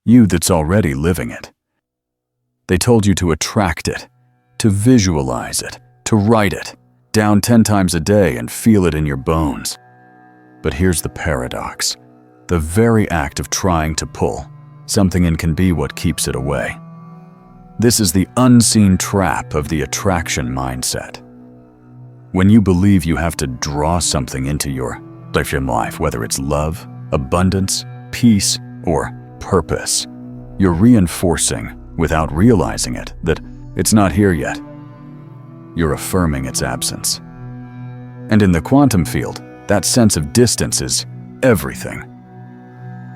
you that's already living it. They told you to attract it, to visualize it, to write it down 10 times a day and feel it in your bones. But here's the paradox. The very act of trying to pull something in can be what keeps it away. This is the unseen trap of the attraction mindset. When you believe you have to draw something into your life, whether it's love, abundance, peace, or purpose, you're reinforcing, without realizing it, that it's not here yet. You're affirming its absence. And in the quantum field, that sense of distance is everything.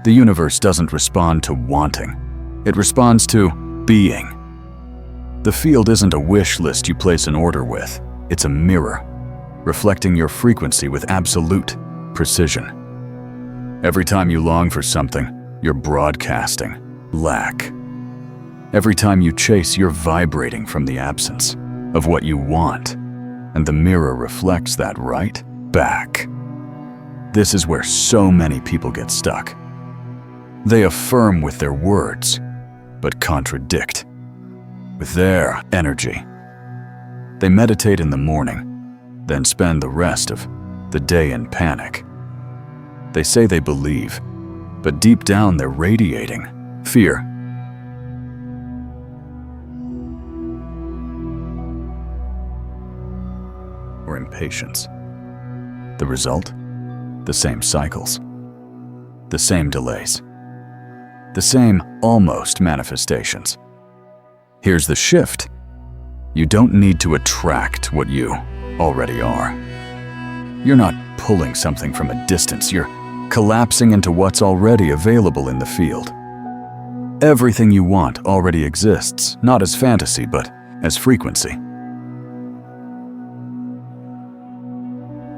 The universe doesn't respond to wanting. It responds to being. The field isn't a wish list you place an order with. It's a mirror, reflecting your frequency with absolute precision. Every time you long for something, you're broadcasting lack. Every time you chase, you're vibrating from the absence of what you want, and the mirror reflects that right back. This is where so many people get stuck. They affirm with their words, but contradict with their energy. They meditate in the morning, then spend the rest of the day in panic. They say they believe, but deep down they're radiating fear. Or impatience. The result? The same cycles. The same delays. The same almost manifestations. Here's the shift. You don't need to attract what you already are. You're not pulling something from a distance. You're collapsing into what's already available in the field. Everything you want already exists, not as fantasy, but as frequency.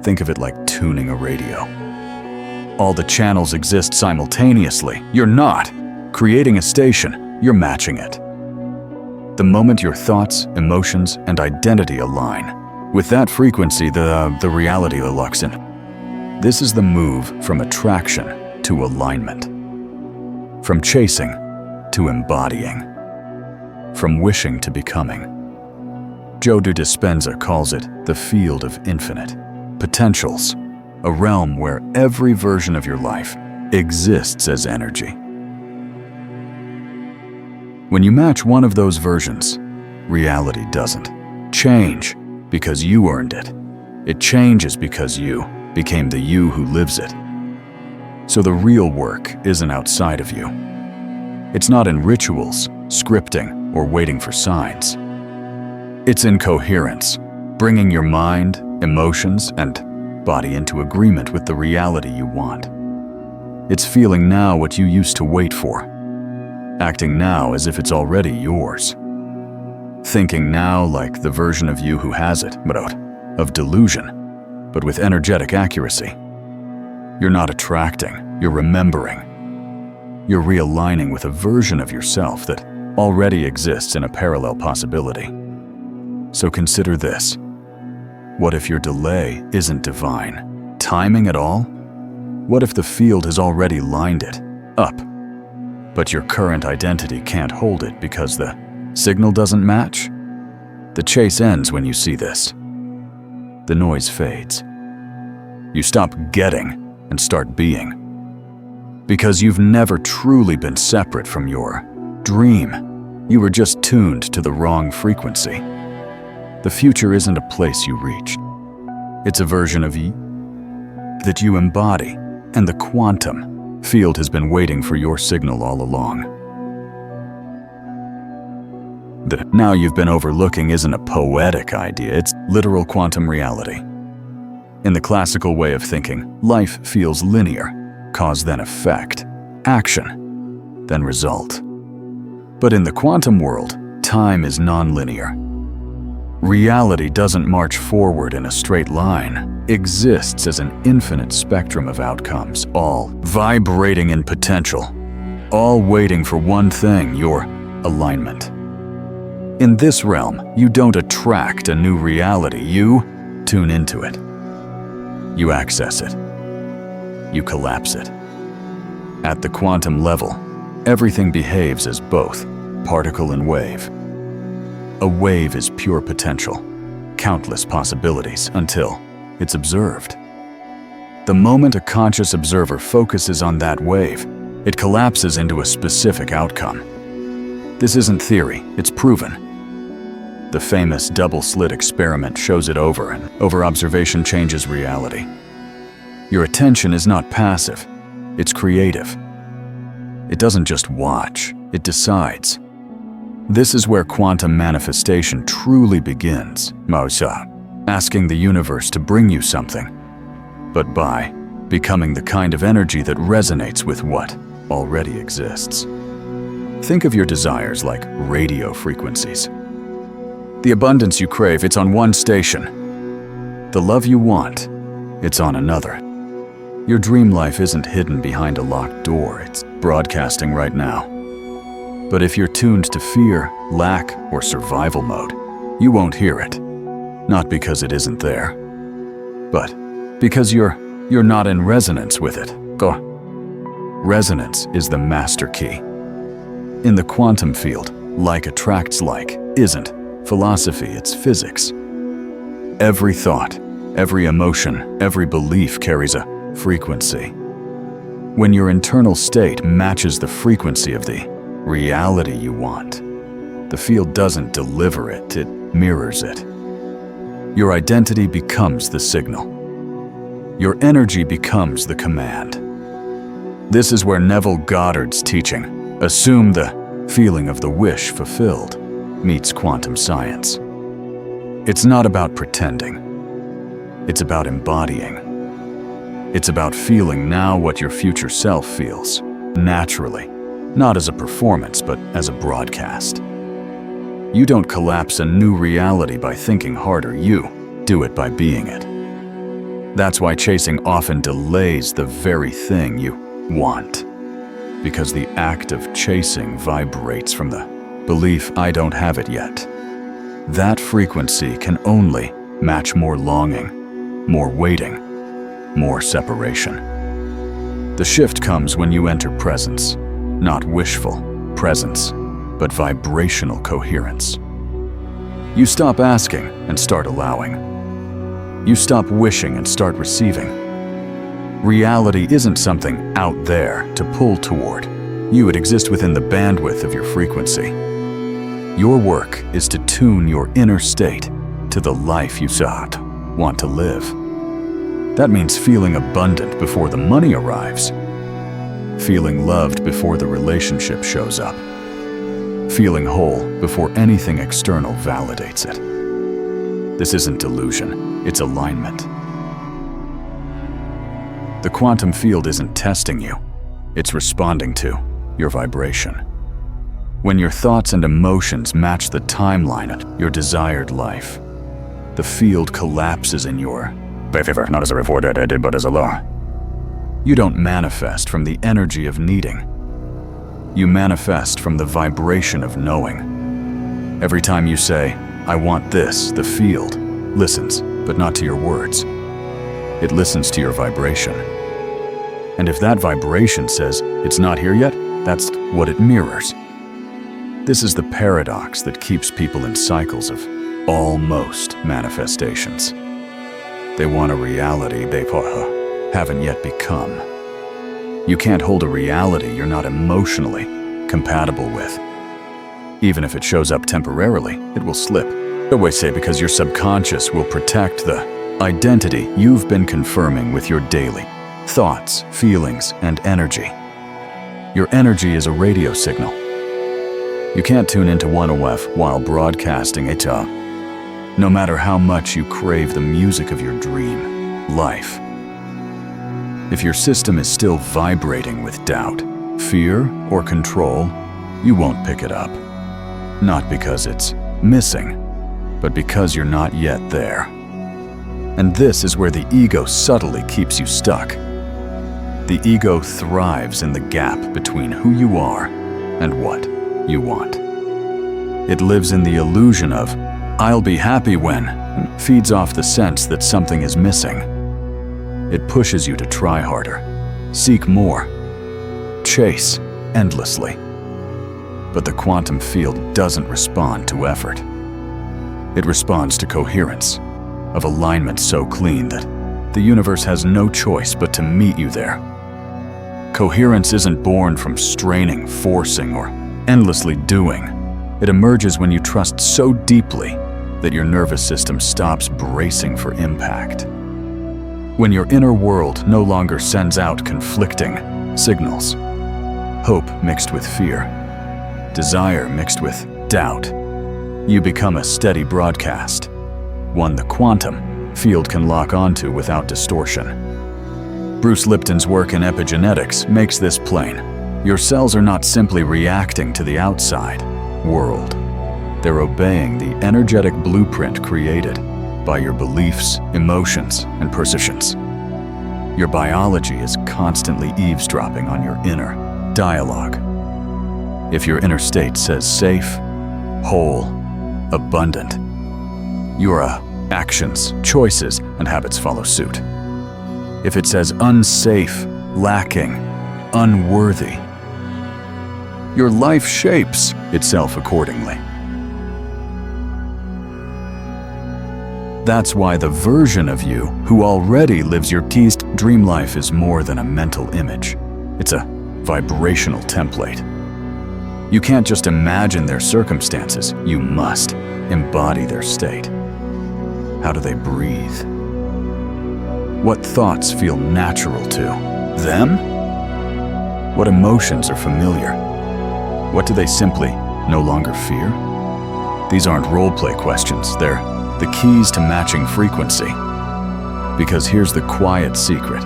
Think of it like tuning a radio. All the channels exist simultaneously. You're not creating a station, you're matching it. The moment your thoughts, emotions, and identity align with that frequency, the reality locks in. This is the move from attraction to alignment. From chasing to embodying. From wishing to becoming. Joe Dispenza calls it the field of infinite potentials, a realm where every version of your life exists as energy. When you match one of those versions, reality doesn't change because you earned it. It changes because you became the you who lives it. So the real work isn't outside of you. It's not in rituals, scripting, or waiting for signs. It's in coherence, bringing your mind, emotions, and body into agreement with the reality you want. It's feeling now what you used to wait for. Acting now as if it's already yours. Thinking now like the version of you who has it, but out of delusion, but with energetic accuracy. You're not attracting, you're remembering. You're realigning with a version of yourself that already exists in a parallel possibility. So consider this. What if your delay isn't divine timing at all? What if the field has already lined it up, but your current identity can't hold it because the signal doesn't match? The chase ends when you see this. The noise fades. You stop getting and start being. Because you've never truly been separate from your dream. You were just tuned to the wrong frequency. The future isn't a place you reach. It's a version of you that you embody, and the quantum field has been waiting for your signal all along. The now you've been overlooking isn't a poetic idea, it's literal quantum reality. In the classical way of thinking, life feels linear, cause then effect, action, then result. But in the quantum world, time is non-linear. Reality doesn't march forward in a straight line, exists as an infinite spectrum of outcomes, all vibrating in potential, all waiting for one thing, your alignment. In this realm, you don't attract a new reality, you tune into it. You access it. You collapse it. At the quantum level, Everything behaves as both particle and wave. A wave is pure potential, countless possibilities until it's observed. The moment a conscious observer focuses on that wave, it collapses into a specific outcome. This isn't theory, it's proven. The famous double-slit experiment shows it over, and over-observation changes reality. Your attention is not passive, it's creative. It doesn't just watch, it decides. This is where quantum manifestation truly begins, asking the universe to bring you something, but by becoming the kind of energy that resonates with what already exists. Think of your desires like radio frequencies. The abundance you crave, it's on one station. The love you want, it's on another. Your dream life isn't hidden behind a locked door, it's broadcasting right now. But if you're tuned to fear, lack, or survival mode, you won't hear it. Not because it isn't there, but because you're not in resonance with it. Go. Resonance is the master key. In the quantum field, like attracts like isn't philosophy, it's physics. Every thought, every emotion, every belief carries a frequency. When your internal state matches the frequency of the reality you want, the field doesn't deliver it, it mirrors it. Your identity becomes the signal. Your energy becomes the command. This is where Neville Goddard's teaching, assume the feeling of the wish fulfilled, meets quantum science. It's not about pretending. It's about embodying. It's about feeling now what your future self feels, naturally, not as a performance, but as a broadcast. You don't collapse a new reality by thinking harder, you do it by being it. That's why chasing often delays the very thing you want, because the act of chasing vibrates from the belief, I don't have it yet. That frequency can only match more longing, more waiting, more separation. The shift comes when you enter presence, not wishful presence, but vibrational coherence. You stop asking and start allowing. You stop wishing and start receiving. Reality isn't something out there to pull toward. It exists within the bandwidth of your frequency. Your work is to tune your inner state to the life you want to live. That means feeling abundant before the money arrives, feeling loved before the relationship shows up, feeling whole before anything external validates it. This isn't delusion, it's alignment. The quantum field isn't testing you, it's responding to your vibration. When your thoughts and emotions match the timeline of your desired life, the field collapses in your favor, not as a reward I did, but as a law. You don't manifest from the energy of needing. You manifest from the vibration of knowing. Every time you say, I want this, the field listens, but not to your words. It listens to your vibration. And if that vibration says, it's not here yet, that's what it mirrors. This is the paradox that keeps people in cycles of almost manifestations. They want a reality they haven't yet become. You can't hold a reality you're not emotionally compatible with. Even if it shows up temporarily, it will slip away, say, because your subconscious will protect the identity you've been confirming with your daily thoughts, feelings, and energy. Your energy is a radio signal. You can't tune into 1OF while broadcasting it out, no matter how much you crave the music of your dream life. If your system is still vibrating with doubt, fear, or control, you won't pick it up. Not because it's missing, but because you're not yet there. And this is where the ego subtly keeps you stuck. The ego thrives in the gap between who you are and what you want. It lives in the illusion of, I'll be happy when, and feeds off the sense that something is missing. It pushes you to try harder, seek more, chase, endlessly. But the quantum field doesn't respond to effort. It responds to coherence, of alignment so clean that the universe has no choice but to meet you there. Coherence isn't born from straining, forcing, or endlessly doing. It emerges when you trust so deeply that your nervous system stops bracing for impact. When your inner world no longer sends out conflicting signals, hope mixed with fear, desire mixed with doubt, you become a steady broadcast, one the quantum field can lock onto without distortion. Bruce Lipton's work in epigenetics makes this plain. Your cells are not simply reacting to the outside world. They're obeying the energetic blueprint created by your beliefs, emotions, and perceptions. Your biology is constantly eavesdropping on your inner dialogue. If your inner state says safe, whole, abundant, your actions, choices, and habits follow suit. If it says unsafe, lacking, unworthy, your life shapes itself accordingly. That's why the version of you who already lives your teased dream life is more than a mental image. It's a vibrational template. You can't just imagine their circumstances, you must embody their state. How do they breathe? What thoughts feel natural to them? What emotions are familiar? What do they simply no longer fear? These aren't role-play questions, they're the keys to matching frequency. Because here's the quiet secret.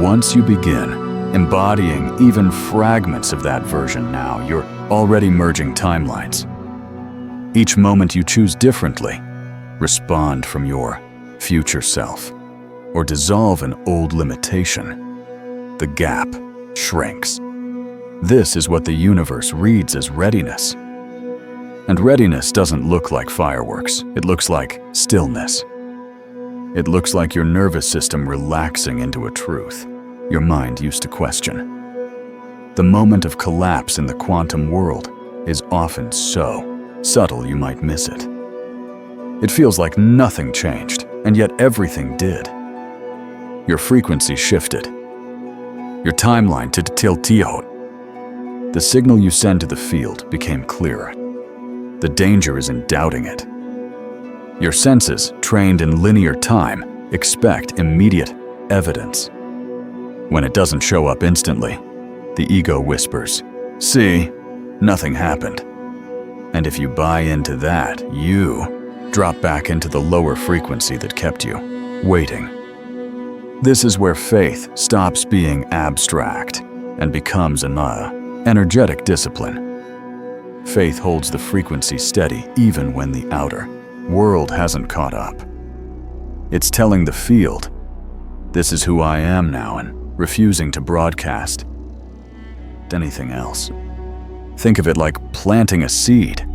Once you begin embodying even fragments of that version now, you're already merging timelines. Each moment you choose differently, respond from your future self, or dissolve an old limitation, the gap shrinks. This is what the universe reads as readiness. And readiness doesn't look like fireworks. It looks like stillness. It looks like your nervous system relaxing into a truth your mind used to question. The moment of collapse in the quantum world is often so subtle you might miss it. It feels like nothing changed, and yet everything did. Your frequency shifted. Your timeline to tiltio. The signal you send to the field became clearer. The danger is in doubting it. Your senses, trained in linear time, expect immediate evidence. When it doesn't show up instantly, the ego whispers, "See, nothing happened." And if you buy into that, you drop back into the lower frequency that kept you waiting. This is where faith stops being abstract and becomes an energetic discipline. Faith holds the frequency steady even when the outer world hasn't caught up. It's telling the field, "This is who I am now," and refusing to broadcast anything else. Think of it like planting a seed.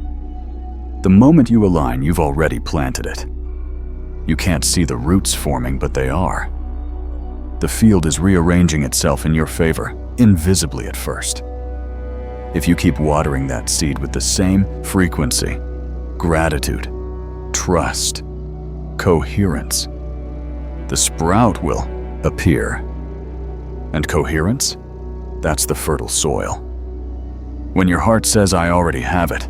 The moment you align, you've already planted it. You can't see the roots forming, but they are. The field is rearranging itself in your favor, invisibly at first. If you keep watering that seed with the same frequency, gratitude, trust, coherence, the sprout will appear. And coherence? That's the fertile soil. When your heart says, "I already have it,"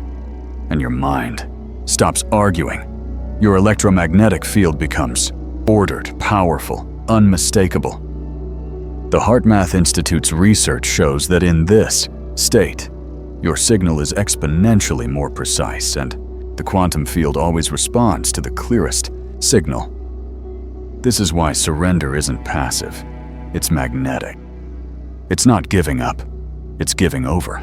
and your mind stops arguing, your electromagnetic field becomes ordered, powerful, unmistakable. The HeartMath Institute's research shows that in this state, your signal is exponentially more precise, and the quantum field always responds to the clearest signal. This is why surrender isn't passive, it's magnetic. It's not giving up, it's giving over.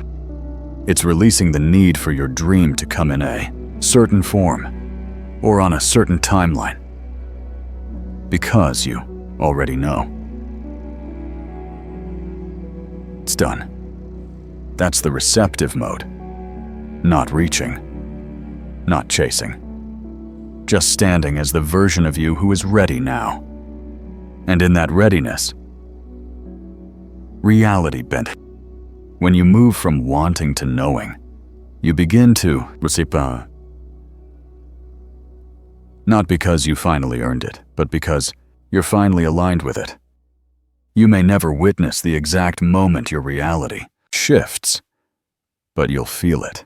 It's releasing the need for your dream to come in a certain form or on a certain timeline, because you already know. It's done. That's the receptive mode. Not reaching, not chasing. Just standing as the version of you who is ready now. And in that readiness, reality bent. When you move from wanting to knowing, you begin to receive. Not because you finally earned it, but because you're finally aligned with it. You may never witness the exact moment your reality shifts, but you'll feel it.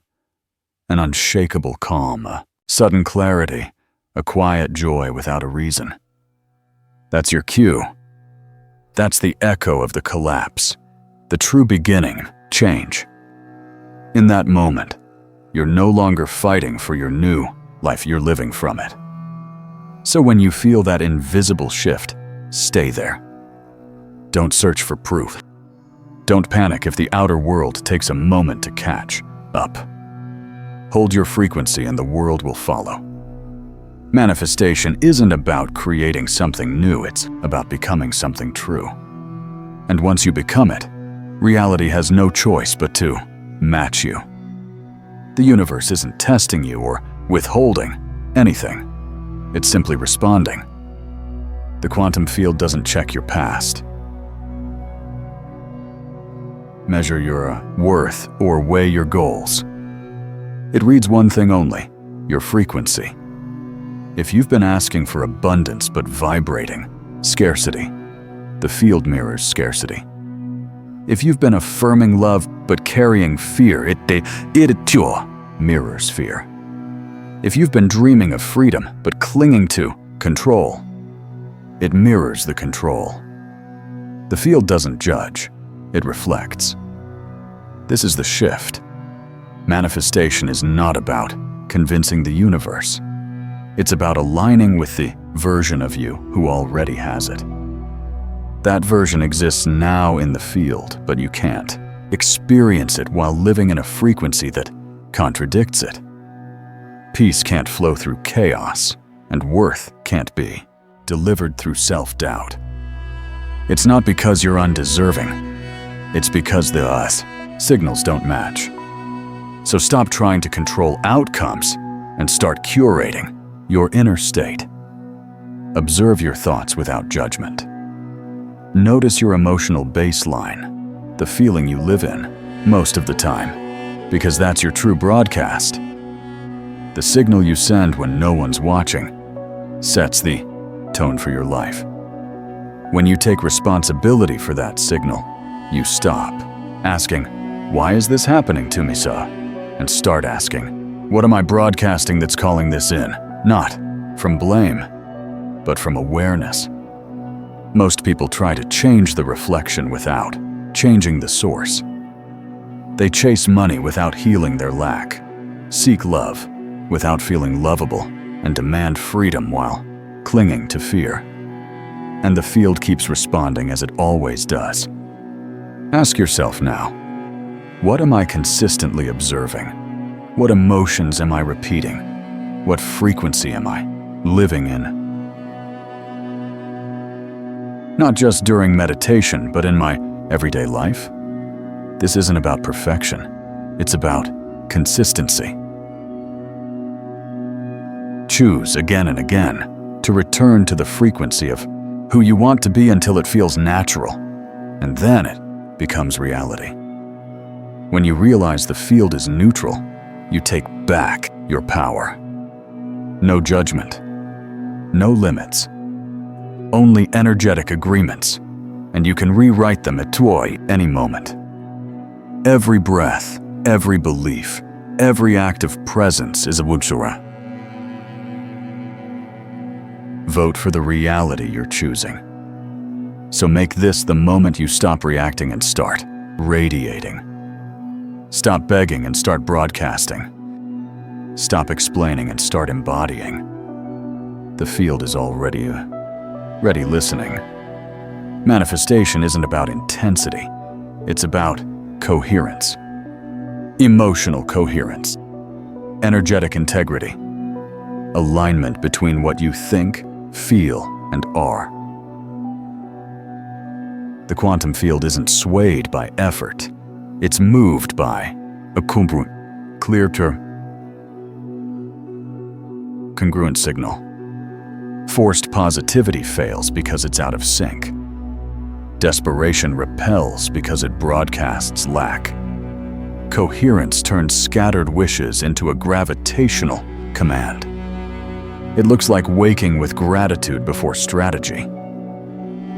An unshakable calm, a sudden clarity, a quiet joy without a reason. That's your cue. That's the echo of the collapse, the true beginning, change. In that moment, you're no longer fighting for your new life, you're living from it. So when you feel that invisible shift, stay there. Don't search for proof. Don't panic if the outer world takes a moment to catch up. Hold your frequency and the world will follow. Manifestation isn't about creating something new, it's about becoming something true. And once you become it, reality has no choice but to match you. The universe isn't testing you or withholding anything. It's simply responding. The quantum field doesn't check your past, measure your worth, or weigh your goals. It reads one thing only, your frequency. If you've been asking for abundance but vibrating scarcity, the field mirrors scarcity. If you've been affirming love but carrying fear, it mirrors fear. If you've been dreaming of freedom but clinging to control, it mirrors the control. The field doesn't judge, it reflects. This is the shift. Manifestation is not about convincing the universe. It's about aligning with the version of you who already has it. That version exists now in the field, but you can't experience it while living in a frequency that contradicts it. Peace can't flow through chaos, and worth can't be delivered through self-doubt. It's not because you're undeserving. It's because the signals don't match. So stop trying to control outcomes and start curating your inner state. Observe your thoughts without judgment. Notice your emotional baseline, the feeling you live in most of the time, because that's your true broadcast. The signal you send when no one's watching sets the tone for your life. When you take responsibility for that signal, you stop asking, "Why is this happening to me, sir?" and start asking, "What am I broadcasting that's calling this in?" Not from blame, but from awareness. Most people try to change the reflection without changing the source. They chase money without healing their lack, seek love without feeling lovable, and demand freedom while clinging to fear. And the field keeps responding as it always does. Ask yourself now, what am I consistently observing? What emotions am I repeating? What frequency am I living in? Not just during meditation, but in my everyday life. This isn't about perfection. It's about consistency. Choose again and again to return to the frequency of who you want to be until it feels natural, and then it becomes reality. When you realize the field is neutral, you take back your power. No judgment, no limits, only energetic agreements, and you can rewrite them at any moment. Every breath, every belief, every act of presence is a wutsura. Vote for the reality you're choosing. So make this the moment you stop reacting and start radiating. Stop begging and start broadcasting. Stop explaining and start embodying. The field is already ready listening. Manifestation isn't about intensity. It's about coherence. Emotional coherence. Energetic integrity. Alignment between what you think, feel, and are. The quantum field isn't swayed by effort. It's moved by a congruent signal. Forced positivity fails because it's out of sync. Desperation repels because it broadcasts lack. Coherence turns scattered wishes into a gravitational command. It looks like waking with gratitude before strategy.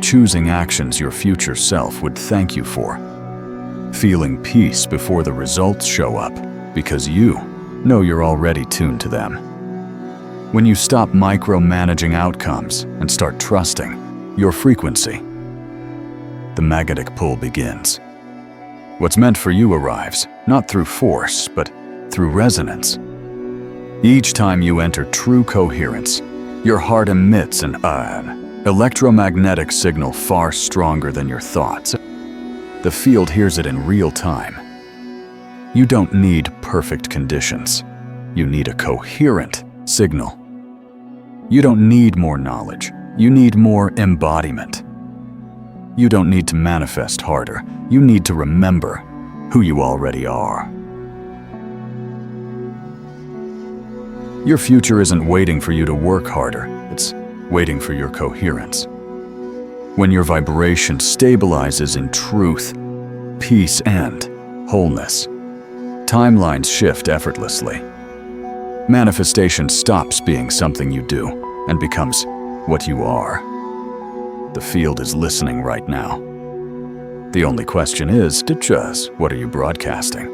Choosing actions your future self would thank you for. Feeling peace before the results show up, because you know you're already tuned to them. When you stop micromanaging outcomes and start trusting your frequency, the magnetic pull begins. What's meant for you arrives, not through force, but through resonance. Each time you enter true coherence, your heart emits an electromagnetic signal far stronger than your thoughts. The field hears it in real time. You don't need perfect conditions. You need a coherent signal. You don't need more knowledge. You need more embodiment. You don't need to manifest harder. You need to remember who you already are. Your future isn't waiting for you to work harder. It's waiting for your coherence. When your vibration stabilizes in truth, peace, and wholeness, timelines shift effortlessly. Manifestation stops being something you do and becomes what you are. The field is listening right now. The only question is, just what are you broadcasting?